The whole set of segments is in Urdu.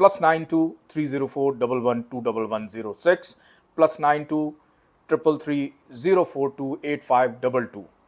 +923041121106 +923330428522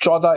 14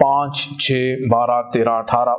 5, 6, 12, 13, 18,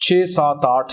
6, 7, 8,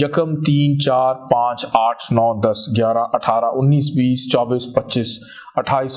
1, 3, 4, 5, 8, 9, 10, 11, 18, 19, 20, 24, 25, 28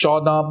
14,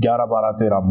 11, 12, 13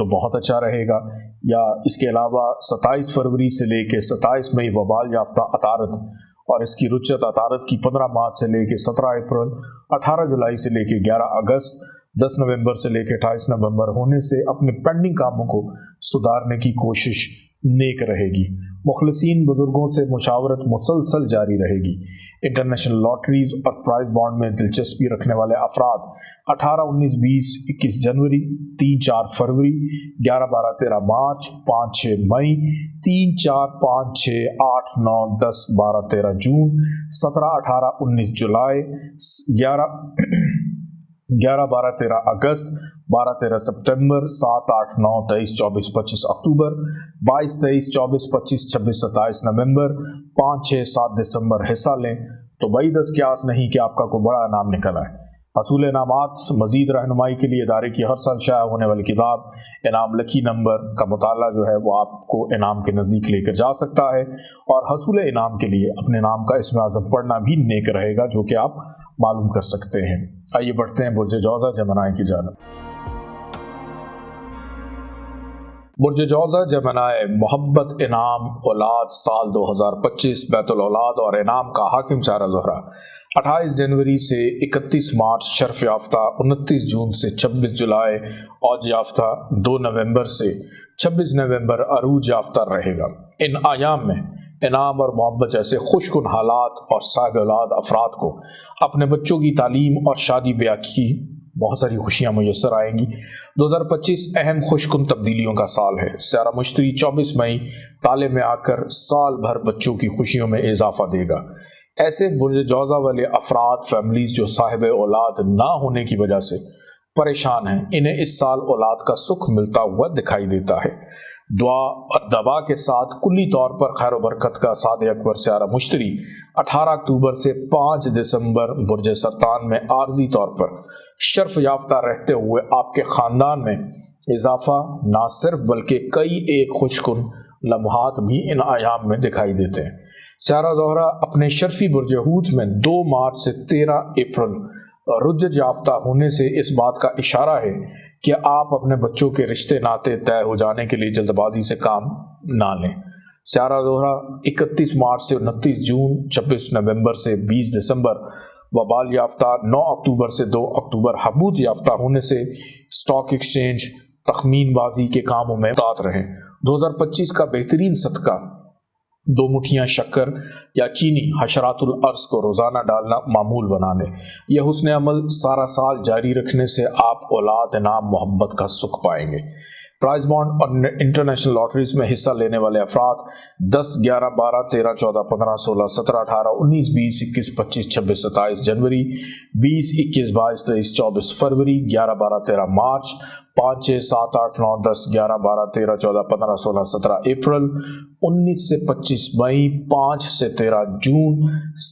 تو بہت اچھا رہے گا، یا اس کے علاوہ 27 فروری سے لے کے 27 مئی وبال یافتہ عطارد اور اس کی رچت عطارد کی 15 مارچ سے لے کے 17 اپریل، 18 جولائی سے لے کے 11 اگست، 10 نومبر سے لے کے 28 نومبر ہونے سے اپنے پینڈنگ کاموں کو سدھارنے کی کوشش نیک رہے گی۔ مخلصین بزرگوں سے مشاورت مسلسل جاری رہے گی۔ انٹرنیشنل لاٹریز اور پرائز بانڈ میں دلچسپی رکھنے والے افراد 18، 19، 20، 21 جنوری، 3، 4 فروری، 11، 12، 13 مارچ، 5، 6 مئی، 3، 4، 5، 6، 8، 9، 10، 12، 13 جون، 17، 18، 19 جولائی، 11، 12، 13 اگست، 12، 13 ستمبر، 7، 8، 9، 23، 24، 25 اکتوبر، 22، 23، 24، 25، 26، 27 نومبر، 5، 6، 7 دسمبر حصہ لیں تو بعید از قیاس نہیں کہ آپ کا کوئی بڑا انعام نکل آئے۔ حصول انعامات مزید رہنمائی کے لیے ادارے کی ہر سال شائع ہونے والی کتاب انعام لکی نمبر کا مطالعہ جو ہے وہ آپ کو انعام کے نزدیک لے کر جا سکتا ہے، اور حصول انعام کے لیے اپنے نام کا اسم اعظم پڑھنا بھی نیک رہے گا، جو کہ آپ معلوم کر سکتے ہیں۔ آئیے بڑھتے ہیں برج جوزہ جمنائی کی جانب۔ برج جوزہ جمنائے، محبت، انعام، اولاد، سال 2025 بیت الاولاد اور انعام کا حاکم سیارہ زہرہ 28 جنوری سے 31 مارچ شرف یافتہ، 29 جون سے 26 جولائی اوج یافتہ، 2 نومبر سے 26 نومبر عروج یافتہ رہے گا۔ ان ایام میں انعام اور محبت جیسے خوشکن حالات اور صاحب اولاد افراد کو اپنے بچوں کی تعلیم اور شادی بیاہ کی بہت ساری خوشیاں میسر آئیں گی۔ 2025 اہم خوشکن تبدیلیوں کا سال ہے۔ سیارہ مشتری 24 مئی تالے میں آ کر سال بھر بچوں کی خوشیوں میں اضافہ دے گا۔ ایسے برج جوزہ والے افراد، فیملیز جو صاحب اولاد نہ ہونے کی وجہ سے پریشان ہیں، انہیں اس سال اولاد کا سکھ ملتا ہوا دکھائی دیتا ہے۔ دعا اور دوا کے ساتھ کلی طور پر خیر و برکت کا صادق اکبر سیارہ مشتری 18 اکتوبر سے 5 دسمبر برج سرطان میں عارضی طور پر شرف یافتہ رہتے ہوئے آپ کے خاندان میں اضافہ نہ صرف بلکہ کئی ایک خوشکن لمحات بھی ان ایام میں دکھائی دیتے ہیں۔ سیارہ زہرہ اپنے شرفی برج حوت میں 2 مارچ سے 13 اپریل رجج یافتہ ہونے سے اس بات کا اشارہ ہے کہ آپ اپنے بچوں کے رشتے ناطے طے ہو جانے کے لیے جلد بازی سے کام نہ لیں۔ سیارہ زہرہ 31 مارچ سے 29 جون، 26 نومبر سے 20 دسمبر وبال یافتہ، 9 اکتوبر سے 2 اکتوبر حبوط یافتہ ہونے سے اسٹاک ایکسچینج، تخمین بازی کے کاموں میں محتاط رہیں۔ 2025 کا بہترین صدقہ 2 مٹھیاں شکر یا چینی حشرات الارض کو روزانہ ڈالنا معمول بنا لیں۔ یہ حسن عمل سارا سال جاری رکھنے سے آپ اولاد، انعام، محبت کا سکھ پائیں گے۔ پرائز بانڈ اور انٹرنیشنل لاٹریز میں حصہ لینے والے افراد 10، 11، 12، 13، 14، 15، 16، 17، 18، 19، 20، 21، 25، 26، 27 جنوری، 20، 21، 22، 23، 24 فروری، 11، 12، 13 مارچ، 5، 6، 7، 8، 9، 10، 11، 12، 13، 14، 15، 16، 17 اپریل، 19 سے 25 مئی، 5 سے 13 جون،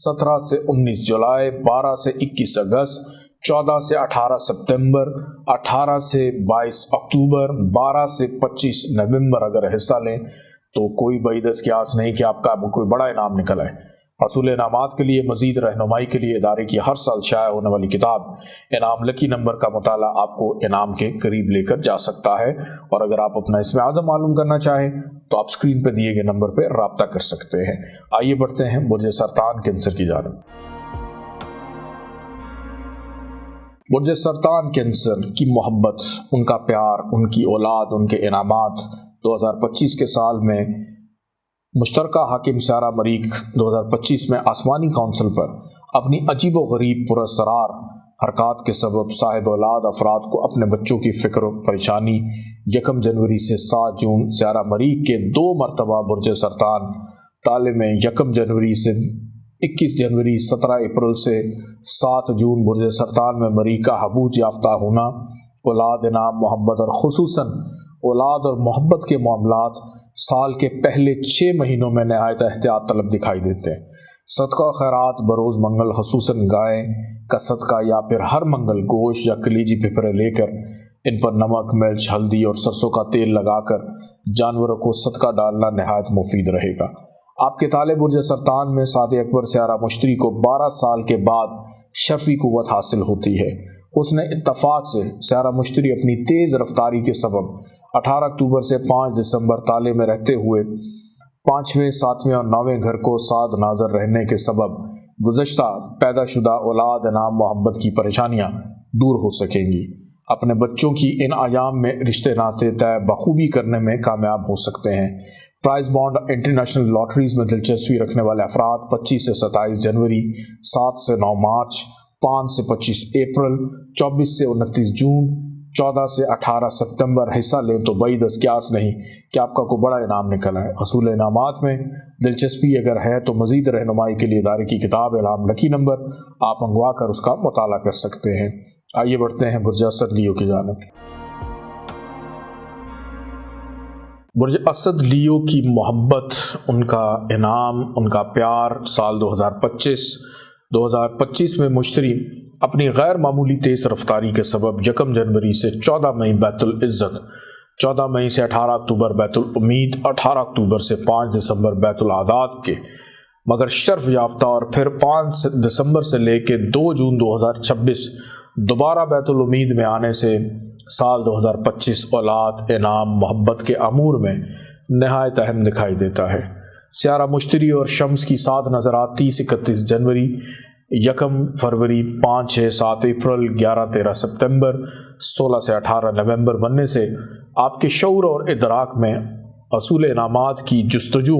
17 سے 19 جولائی، 12 سے 21 اگست، 14 سے 18 ستمبر، 18 سے 22 اکتوبر، 12 سے 25 نومبر اگر حصہ لیں تو کوئی بعید از قیاس نہیں کہ آپ کا کوئی بڑا انعام نکل آئے۔ حصول انعامات کے لیے مزید رہنمائی کے لیے ادارے کی ہر سال شائع ہونے والی کتاب انعام لکی نمبر کا مطالعہ آپ کو انعام کے قریب لے کر جا سکتا ہے، اور اگر آپ اپنا اسم اعظم معلوم کرنا چاہیں تو آپ اسکرین پہ دیے گئے نمبر پہ رابطہ کر سکتے ہیں۔ آئیے بڑھتے ہیں برج سرطان کینسر کی جانب۔ برج سرطان کینسر کی محبت، ان کا پیار، ان کی اولاد، ان کے انعامات 2025 کے سال میں مشترکہ حاکم سیارہ مریخ 2025 میں آسمانی کونسل پر اپنی عجیب و غریب پراسرار حرکات کے سبب صاحب اولاد افراد کو اپنے بچوں کی فکر و پریشانی 1 جنوری سے 7 جون سیارہ مریخ کے 2 مرتبہ برج سرطان تالے میں 1 جنوری سے 21 جنوری، 17 اپریل سے 7 جون برج سرطان میں مریخ کا حبوط یافتہ ہونا اولاد، انعام، محبت اور خصوصاً اولاد اور محبت کے معاملات سال کے پہلے 6 مہینوں میں نہایت احتیاط طلب دکھائی دیتے ہیں۔ صدقہ و خیرات بروز منگل، خصوصاً گائے کا صدقہ یا پھر ہر منگل گوشت یا کلیجی پپرے لے کر ان پر نمک، مرچ، ہلدی اور سرسوں کا تیل لگا کر جانوروں کو صدقہ ڈالنا نہایت مفید رہے گا۔ آپ کے تالے برج سرطان میں صادق اکبر سیارہ مشتری کو 12 سال کے بعد شرفی قوت حاصل ہوتی ہے۔ حسن اتفاق سے سیارہ مشتری اپنی تیز رفتاری کے سبب 18 اکتوبر سے 5 دسمبر تالے میں رہتے ہوئے 5ویں 7ویں اور 9ویں گھر کو سعد ناظر رہنے کے سبب گزشتہ پیدا شدہ اولاد انعام محبت کی پریشانیاں دور ہو سکیں گی۔ اپنے بچوں کی ان ایام میں رشتے ناطے طے بخوبی کرنے میں کامیاب ہو سکتے ہیں۔ پرائز بانڈ انٹرنیشنل لاٹریز میں دلچسپی رکھنے والے افراد 25 سے 27 جنوری، 7 سے 9 مارچ، 5 سے 25 اپریل، 24 سے 29 جون، 14 سے 18 ستمبر حصہ لیں تو بعید از قیاس نہیں کہ آپ کا کوئی بڑا انعام نکل آئے۔ حصول انعامات میں دلچسپی اگر ہے تو مزید رہنمائی کے لیے ادارے کی کتاب اعلام لکی نمبر آپ منگوا کر اس کا مطالعہ کر سکتے ہیں۔ آئیے بڑھتے ہیں برج اسد لیو کی جانب۔ برج اسد لیو کی محبت، ان کا انعام، ان کا پیار سال 2025 میں مشتری اپنی غیر معمولی تیز رفتاری کے سبب 1 جنوری سے 14 مئی بیت العزت، 14 مئی سے 18 اکتوبر بیت الامید، 18 اکتوبر سے 5 دسمبر بیت العادات کے مگر شرف یافتہ اور پھر 5 دسمبر سے لے کے 2 جون 2026 دوبارہ بیت الامید میں آنے سے سال 2025 اولاد انعام محبت کے امور میں نہایت اہم دکھائی دیتا ہے۔ سیارہ مشتری اور شمس کی ساتھ نظرات 30 31 جنوری، 1 فروری، 5 6 7 اپریل، 11 13 ستمبر، 16 سے 18 نومبر بننے سے آپ کے شعور اور ادراک میں اصول انعامات کی جستجو،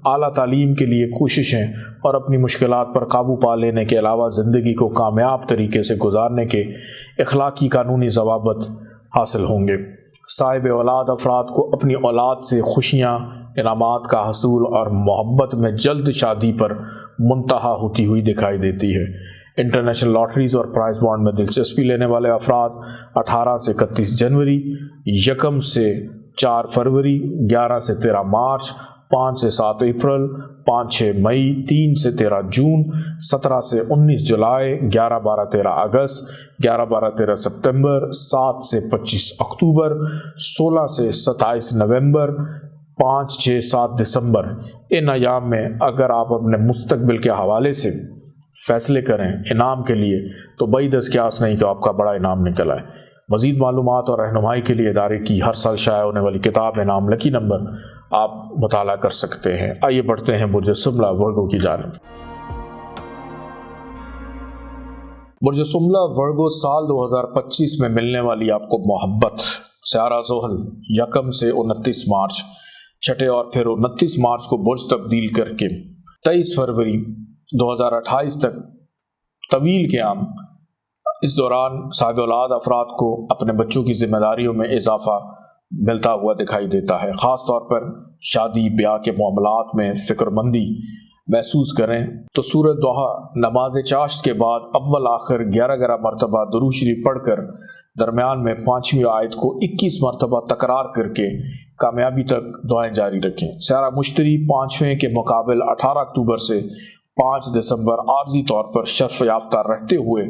اعلیٰ تعلیم کے لیے کوششیں اور اپنی مشکلات پر قابو پا لینے کے علاوہ زندگی کو کامیاب طریقے سے گزارنے کے اخلاقی قانونی ضوابط حاصل ہوں گے۔ صاحب اولاد افراد کو اپنی اولاد سے خوشیاں، انعامات کا حصول اور محبت میں جلد شادی پر منتہا ہوتی ہوئی دکھائی دیتی ہے۔ انٹرنیشنل لاٹریز اور پرائز بانڈ میں دلچسپی لینے والے افراد 18 سے 31 جنوری، 1 سے 4 فروری، 11 سے 13 مارچ، 5 سے 7 اپریل، 5 6 مئی، 3 سے 13 جون، 17 سے 19 جولائی، 11 12 13 اگست، 11 12 13 ستمبر، 7 سے 25 اکتوبر، 16 سے 27 نومبر، 5 6 7 دسمبر۔ ان ایام میں اگر آپ اپنے مستقبل کے حوالے سے فیصلے کریں انعام کے لیے تو بعید از قیاس نہیں کہ آپ کا بڑا انعام نکل آئے۔ مزید معلومات اور رہنمائی کے لیے ادارے کی ہر سال شائع ہونے والی کتاب انعام لکی نمبر آپ مطالعہ کر سکتے ہیں۔ آئیے بڑھتے ہیں برج سملہ ورگو کی جانب۔ برج سملہ ورگو سال 2025 میں ملنے والی آپ کو محبت، سیارہ زحل 1 سے 29 مارچ، 6 اور پھر 29 مارچ کو برج تبدیل کر کے 23 فروری 2028 تک طویل قیام، اس دوران صاحب اولاد افراد کو اپنے بچوں کی ذمہ داریوں میں اضافہ ملتا ہوا دکھائی دیتا ہے۔ خاص طور پر شادی بیاہ کے معاملات میں فکر مندی محسوس کریں تو سورۃ ضحیٰ نماز چاشت کے بعد اول آخر 11 مرتبہ درود شریف پڑھ کر درمیان میں 5ویں آیت کو 21 مرتبہ تکرار کر کے کامیابی تک دعائیں جاری رکھیں۔ سیارہ مشتری 5ویں کے مقابل 18 اکتوبر سے 5 دسمبر عارضی طور پر شرف یافتہ رہتے ہوئے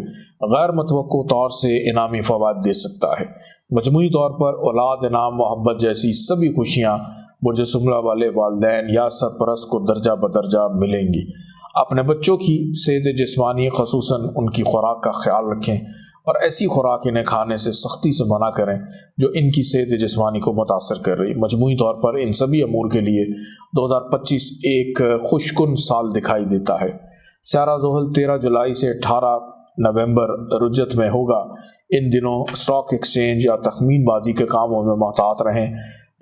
غیر متوقع طور سے انعامی فوائد دے سکتا ہے۔ مجموعی طور پر اولاد انعام محبت جیسی سبھی خوشیاں برج سملہ والے والدین یا سرپرست کو درجہ بدرجہ ملیں گی۔ اپنے بچوں کی صحت جسمانی خصوصاً ان کی خوراک کا خیال رکھیں اور ایسی خوراک انہیں کھانے سے سختی سے منع کریں جو ان کی صحت جسمانی کو متاثر کر رہی۔ مجموعی طور پر ان سبھی امور کے لیے 2025 ایک خوشکن سال دکھائی دیتا ہے۔ سیارہ زحل 13 جولائی سے 18 نومبر رجت میں ہوگا۔ ان دنوں اسٹاک ایکسچینج یا تخمین بازی کے کاموں میں محتاط رہیں،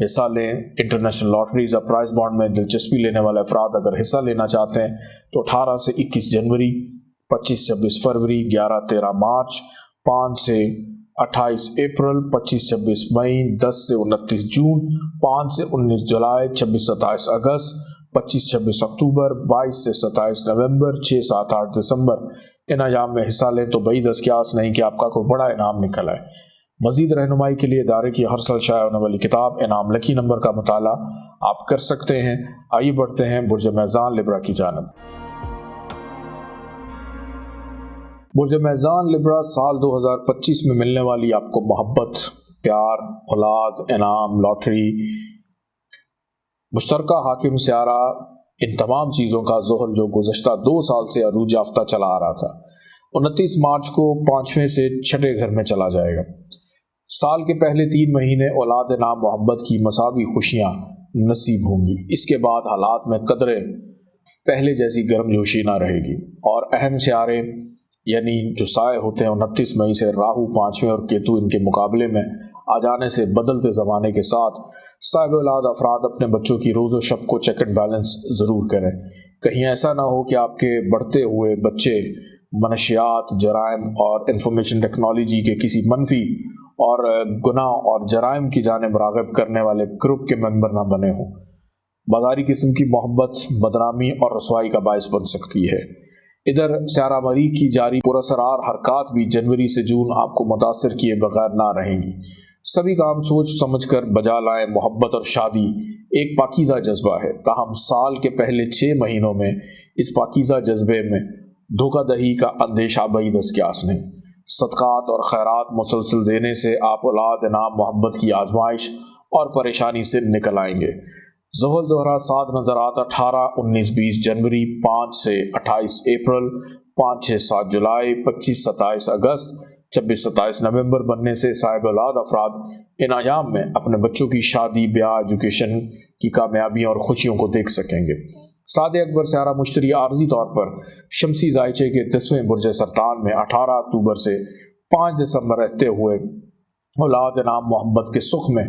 حصہ لیں۔ انٹرنیشنل لاٹریز یا پرائز بانڈ میں دلچسپی لینے والے افراد اگر حصہ لینا چاہتے ہیں تو 18 سے 21 جنوری، 25 26 فروری، 11 13 مارچ، 5 سے 28 اپریل، 25 26 مئی، 10 سے 29 جون، 5 سے 19 جولائی، 26 27 اگست، 25 26 اکتوبر، 22 سے 27 نومبر، 6 7 8 دسمبر۔ ان ایام میں حصہ لیں تو بعید از قیاس نہیں کہ آپ کا کوئی بڑا انعام نکل آئے۔ مزید رہنمائی کے لیے ادارے کی ہر سال شائع ہونے والی کتاب انعام لکی نمبر کا مطالعہ آپ کر سکتے ہیں۔ آئیے بڑھتے ہیں برج میزان لبرا کی جانب۔ برج میزان لبرا سال 2025 میں ملنے والی آپ کو محبت، پیار، اولاد، انعام، لاٹری، مشترکہ حاکم سیارہ، ان تمام چیزوں کا زحل جو گزشتہ 2 سال سے عروج یافتہ چلا آ رہا تھا، 29 مارچ کو 5ویں سے 6 گھر میں چلا جائے گا۔ سال کے پہلے 3 مہینے اولاد نام محبت کی مساوی خوشیاں نصیب ہوں گی۔ اس کے بعد حالات میں قدرے پہلے جیسی گرم جوشی نہ رہے گی، اور اہم سیارے یعنی جو سائے ہوتے ہیں 29 مئی سے راہو 5ویں اور کیتو ان کے مقابلے میں آ جانے سے بدلتے زمانے کے ساتھ صاحب اولاد افراد اپنے بچوں کی روز و شب کو چیک اینڈ بیلنس ضرور کریں۔ کہیں ایسا نہ ہو کہ آپ کے بڑھتے ہوئے بچے منشیات، جرائم اور انفارمیشن ٹیکنالوجی کے کسی منفی اور گناہ اور جرائم کی جانب راغب کرنے والے گروپ کے ممبر نہ بنے ہوں۔ بازاری قسم کی محبت بدنامی اور رسوائی کا باعث بن سکتی ہے۔ ادھر سیارہ مریخ کی جاری پراسرار حرکات بھی جنوری سے جون آپ کو متاثر کیے بغیر نہ رہیں گی۔ سبھی کام سوچ سمجھ کر بجا لائیں۔ محبت اور شادی ایک پاکیزہ جذبہ ہے، تاہم سال کے پہلے 6 مہینوں میں اس پاکیزہ جذبے میں دھوکہ دہی کا اندیشہ بعید از قیاس نہیں۔ صدقات اور خیرات مسلسل دینے سے آپ اولاد نام محبت کی آزمائش اور پریشانی سے نکل آئیں گے۔ زحل زہرہ 7 نظرات 18 19 20 جنوری 5 سے 28 اپریل 5 6 7 جولائی 25 27 اگست 26 27 نومبر بننے سے صاحب اولاد افراد ان ایام میں اپنے بچوں کی شادی، بیاہ، ایجوکیشن کی کامیابیاں اور خوشیوں کو دیکھ سکیں گے۔ سعد اکبر سیارہ مشتری عارضی طور پر شمسی ذائچے کے 10ویں برج سرطان میں 18 اکتوبر سے 5 دسمبر رہتے ہوئے اولاد نام محبت کے سکھ میں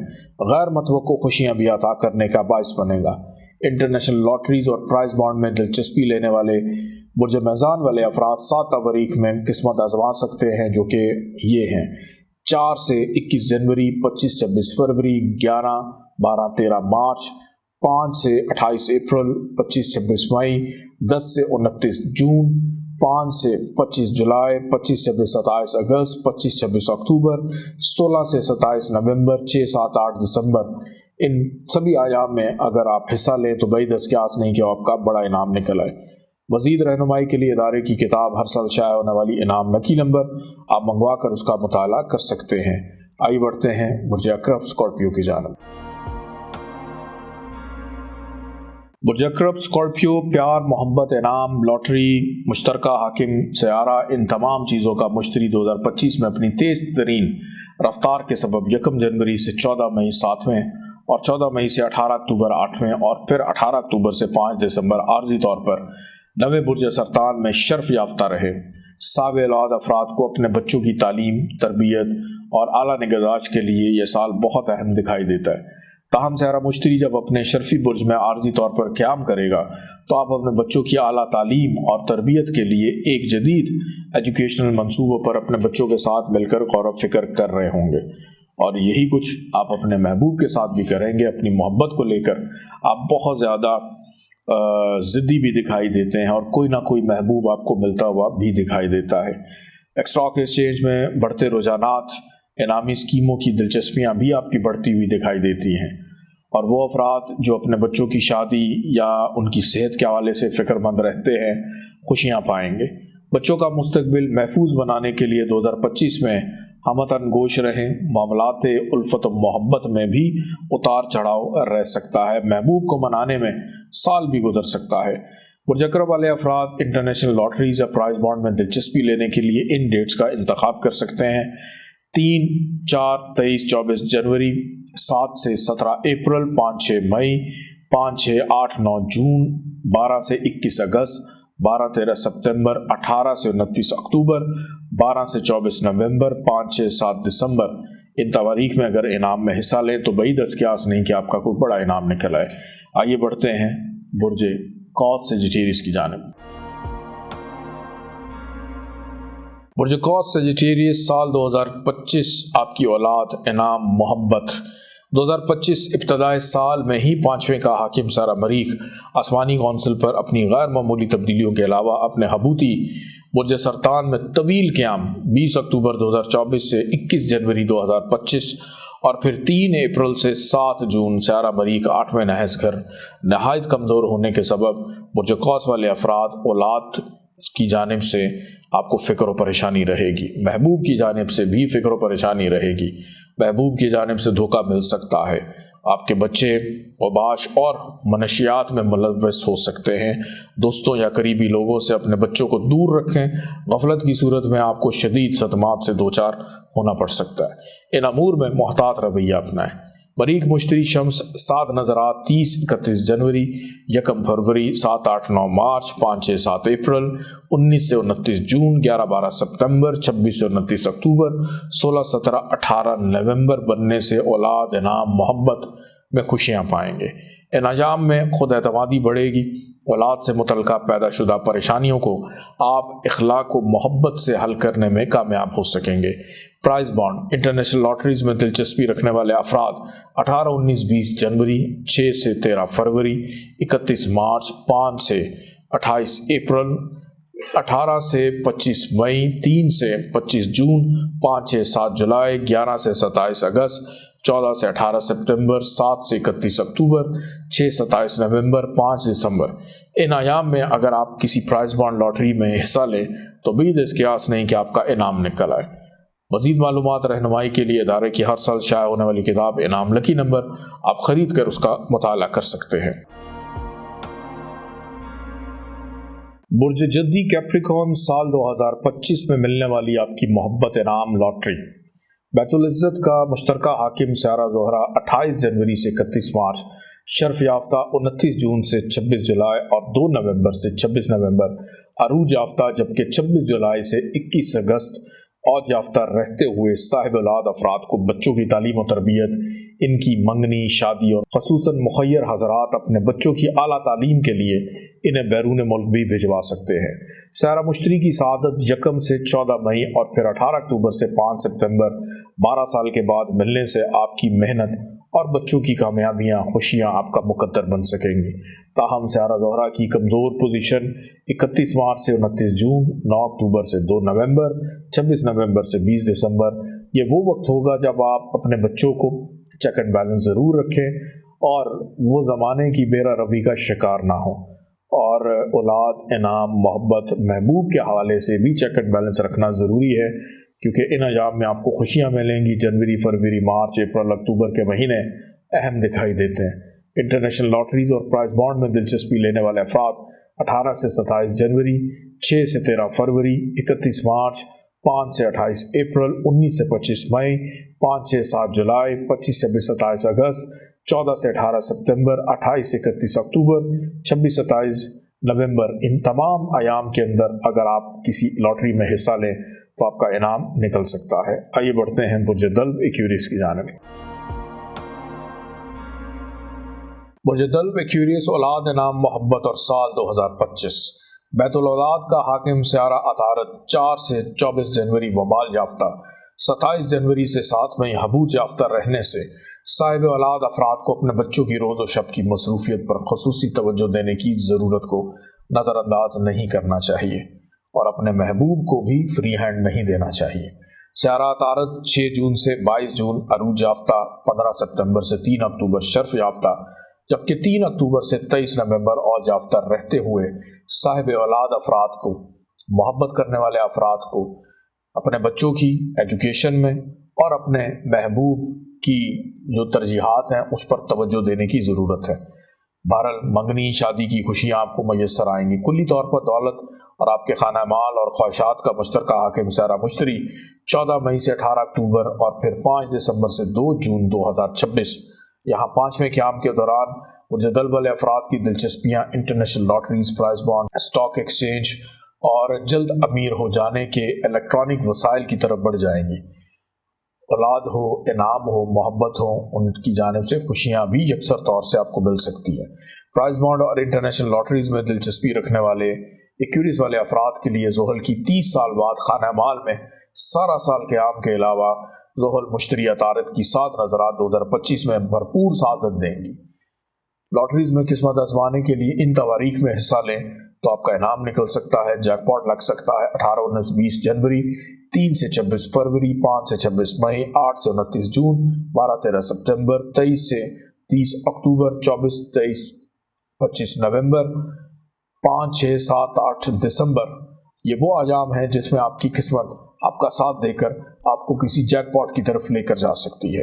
غیر متوقع خوشیاں بھی عطا کرنے کا باعث بنے گا۔ انٹرنیشنل لاٹریز اور پرائز بانڈ میں دلچسپی لینے والے برج میزان والے افراد 7 تاریخ میں قسمت آزما سکتے ہیں، جو کہ یہ ہیں: 4 سے 21 جنوری 25 26 فروری 11 12 13 مارچ 5 سے 28 اپریل 25 26 مئی 10 سے 29 جون 5 سے 25 جولائی 25 26 27 اگست 25 26 اکتوبر 16 سے 27 نومبر 6 7 8 دسمبر۔ ان سبھی ایام میں اگر آپ حصہ لیں تو بعید از قیاس نہیں کہ آپ کا بڑا انعام نکل آئے۔ مزید رہنمائی کے لیے ادارے کی کتاب ہر سال شائع ہونے والی انعام لکی نمبر آپ منگوا کر اس کا مطالعہ کر سکتے ہیں۔ آئیے بڑھتے ہیں برج عقرب اسکارپیو کی جانب۔ برج عقرب اسکارپیو پیار، محبت، انعام، لاٹری، مشترکہ حاکم سیارہ، ان تمام چیزوں کا مشتری 2025 میں اپنی تیز ترین رفتار کے سبب 1 جنوری سے 14 مئی 7ویں اور 14 مئی سے 18 اکتوبر 8ویں اور پھر 18 اکتوبر سے 5 دسمبر عارضی طور پر نویں برج سرطان میں شرف یافتہ رہے۔ صاحب اولاد افراد کو اپنے بچوں کی تعلیم، تربیت اور اعلیٰ نگہداشت کے لیے یہ سال بہت اہم دکھائی دیتا ہے۔ تاہم سیارہ مشتری جب اپنے شرفی برج میں عارضی طور پر قیام کرے گا تو آپ اپنے بچوں کی اعلیٰ تعلیم اور تربیت کے لیے ایک جدید ایجوکیشنل منصوبوں پر اپنے بچوں کے ساتھ مل کر غور و فکر کر رہے ہوں گے، اور یہی کچھ آپ اپنے محبوب کے ساتھ بھی کریں گے۔ اپنی محبت کو لے کر آپ بہت زیادہ ضدی بھی دکھائی دیتے ہیں، اور کوئی نہ کوئی محبوب آپ کو ملتا ہوا بھی دکھائی دیتا ہے۔ اسٹاک ایکسچینج میں بڑھتے رجحانات، انعامی اسکیموں کی دلچسپیاں بھی آپ کی بڑھتی ہوئی دکھائی دیتی ہیں، اور وہ افراد جو اپنے بچوں کی شادی یا ان کی صحت کے حوالے سے فکر مند رہتے ہیں خوشیاں پائیں گے۔ بچوں کا مستقبل محفوظ بنانے کے لیے 2025 میں ہمتن گوش رہیں۔ معاملات الفت و محبت میں بھی اتار چڑھاؤ رہ سکتا ہے۔ محبوب کو منانے میں سال بھی گزر سکتا ہے۔ برج عقرب والے افراد انٹرنیشنل لاٹریز یا پرائز بانڈ میں دلچسپی لینے کے لیے ان ڈیٹس کا انتخاب کر سکتے ہیں: 3 4 23 24 جنوری 7 سے 17 اپریل 5 6 مئی 5 6 8 9 جون 12 سے 21 اگست 12 13 ستمبر 18 سے 29 اکتوبر 12 سے 24 نومبر 5 6 7 دسمبر۔ ان تاریخ میں اگر انعام میں حصہ لیں تو بعید از قیاس نہیں کہ آپ کا کوئی بڑا انعام نکل آئے۔ آئیے بڑھتے ہیں برج قوس سیجیٹیریس کی جانب۔ برج قوس سیجیٹیریس سال 2025 آپ کی اولاد، انعام، محبت۔ 2025 ابتدائے سال میں ہی 5ویں کا حاکم سیارہ مریخ آسمانی کونسل پر اپنی غیر معمولی تبدیلیوں کے علاوہ اپنے حبوطی برج سرطان میں طویل قیام 20 اکتوبر 2024 سے 21 جنوری 2025 اور پھر 3 اپریل سے 7 جون سیارہ مریخ 8ویں نحس گھر نہایت کمزور ہونے کے سبب برج قوس والے افراد اولاد کی جانب سے آپ کو فکر و پریشانی رہے گی، محبوب کی جانب سے بھی فکر و پریشانی رہے گی، محبوب کی جانب سے دھوکہ مل سکتا ہے، آپ کے بچے اوباش اور منشیات میں ملوث ہو سکتے ہیں۔ دوستوں یا قریبی لوگوں سے اپنے بچوں کو دور رکھیں۔ غفلت کی صورت میں آپ کو شدید صدمات سے دوچار ہونا پڑ سکتا ہے۔ ان امور میں محتاط رویہ اپنائیں۔ مریخ مشتری شمس 7 نظرات 30-31 جنوری، 1 فروری، 7-8-9 مارچ، 5-6-7 اپریل، 19 سے 29 جون، 11-12 ستمبر، 26 سے 29 اکتوبر، 16-17-18 نومبر بننے سے اولاد، انعام، محبت میں خوشیاں پائیں گے۔ ان ایام میں خود اعتمادی بڑھے گی۔ اولاد سے متعلقہ پیدا شدہ پریشانیوں کو آپ اخلاق و محبت سے حل کرنے میں کامیاب ہو سکیں گے۔ پرائز بانڈ انٹرنیشنل لاٹریز میں دلچسپی رکھنے والے افراد 18-19-20 جنوری، 6 سے 13 فروری، 31 مارچ، 5 سے 28 اپریل، 18 سے 25 مئی، 3 سے 25 جون، 5-6-7 جولائی، 11 سے 27 اگست، 14 سے 18 ستمبر، 7 سے 31 اکتوبر، 6-27 نومبر، 5 دسمبر۔ ان ایام میں اگر آپ کسی پرائز بانڈ لاٹری میں حصہ لیں تو بعید اس قیاس نہیں کہ آپ کا انعام نکل آئے۔ مزید معلومات رہنمائی کے لیے ادارے کی ہر سال شائع ہونے والی کتاب انعام لکی نمبر آپ خرید کر اس کا مطالعہ کر سکتے ہیں۔ برج جدی کیپریکون، سال 2025 میں ملنے والی آپ کی محبت انعام لاٹری۔ بیت العزت کا مشترکہ حاکم سیارہ زہرہ 28 جنوری سے 31 مارچ، شرف یافتہ 29 جون سے 26 جولائی اور 2 نومبر سے 26 نومبر، عروج یافتہ جبکہ 26 جولائی سے 21 اگست اوج یافتہ رہتے ہوئے صاحب اولاد افراد کو بچوں کی تعلیم و تربیت، ان کی منگنی، شادی اور خصوصاً مخیر حضرات اپنے بچوں کی اعلیٰ تعلیم کے لیے انہیں بیرون ملک بھی بھجوا سکتے ہیں۔ سیارہ مشتری کی سعادت 1 سے 14 مئی اور پھر 18 اکتوبر سے 5 ستمبر 12 سال کے بعد ملنے سے آپ کی محنت اور بچوں کی کامیابیاں، خوشیاں آپ کا مقدر بن سکیں گی۔ تاہم سیارہ زہرہ کی کمزور پوزیشن 31 مارچ سے 29 جون، 9 اکتوبر سے 2 نومبر، 26 نومبر سے 20 دسمبر، یہ وہ وقت ہوگا جب آپ اپنے بچوں کو چیک اینڈ بیلنس ضرور رکھیں اور وہ زمانے کی بیرا روی کا شکار نہ ہوں، اور اولاد، انعام، محبت، محبوب کے حوالے سے بھی چیک اینڈ بیلنس رکھنا ضروری ہے، کیونکہ ان ایام میں آپ کو خوشیاں ملیں گی۔ جنوری، فروری، مارچ، اپریل، اکتوبر کے مہینے اہم دکھائی دیتے ہیں۔ انٹرنیشنل لاٹریز اور پرائز بانڈ میں دلچسپی لینے والے افراد 18 سے 27 جنوری، 6 سے 13 فروری، 31 مارچ، 5 سے 28 اپریل، 19 سے 25 مئی، 5 سے 7 جولائی، 25 سے 27 اگست، 14 سے 18 ستمبر، 28 سے 31 اکتوبر، 26 سے 27 نومبر، ان تمام ایام کے اندر اگر آپ کسی لاٹری میں حصہ لیں تو آپ کا انعام نکل سکتا ہے۔ آئیے بڑھتے ہیں برج دلو ایکویریس کی جانب۔ برج دلو ایکویریس، اولاد، انعام، محبت اور سال 2025۔ بیت الاولاد کا حاکم سیارہ عطارد 4 سے 24 جنوری وبال یافتہ، 27 جنوری سے 7 مئی حبوط یافتہ رہنے سے صاحب اولاد افراد کو اپنے بچوں کی روز و شب کی مصروفیت پر خصوصی توجہ دینے کی ضرورت کو نظر انداز نہیں کرنا چاہیے اور اپنے محبوب کو بھی فری ہینڈ نہیں دینا چاہیے۔ سیارہ عطارد 6 جون سے 22 جون عروج یافتہ، 15 ستمبر سے 3 اکتوبر شرف یافتہ، جبکہ 3 اکتوبر سے 23 نومبر اوج یافتہ رہتے ہوئے صاحب اولاد افراد کو، محبت کرنے والے افراد کو اپنے بچوں کی ایجوکیشن میں اور اپنے محبوب کی جو ترجیحات ہیں اس پر توجہ دینے کی ضرورت ہے۔ بہرحال منگنی، شادی کی خوشیاں آپ کو میسر آئیں گی۔ کلی طور پر دولت اور آپ کے خانہ مال اور خواہشات کا مشترکہ حاکم سیارہ مشتری 14 مئی سے 18 اکتوبر اور پھر 5 دسمبر سے 2 جون 2026 یہاں 5ویں قیام کے دوران برج دلو والے افراد کی دلچسپیاں international lotteries, prize bond, stock exchange اور جلد امیر ہو جانے کے الیکٹرانک وسائل کی طرف بڑھ جائیں گی۔ اولاد ہو، انعام ہو، محبت ہو، ان کی جانب سے خوشیاں بھی یکسر طور سے آپ کو مل سکتی ہیں۔ پرائز بانڈ اور انٹرنیشنل لاٹریز میں دلچسپی رکھنے والے ایکویریس والے افراد کے لیے زحل کی 30 سال بعد خانہ مال میں سارا سال قیام کے علاوہ زحل مشتری عطارد کی 7 نظرات 2025 میں بھرپور سعادت دیں گی۔ لاٹریز میں قسمت آزمانے کے لیے ان تواریخ میں حصہ لیں تو آپ کا انعام نکل سکتا ہے، جیک پاٹ لگ سکتا ہے۔ 18 19 20 جنوری، 3 سے 26 فروری، 5 سے 26 مئی، 8 سے 29 جون، 12 13 ستمبر، 23 سے 30 اکتوبر، 24 23 25 نومبر، 5 6 7 8 دسمبر۔ یہ وہ ایام ہیں جس میں آپ کی قسمت آپ کا ساتھ دے کر آپ کو کسی جیک پاٹ کی طرف لے کر جا سکتی ہے۔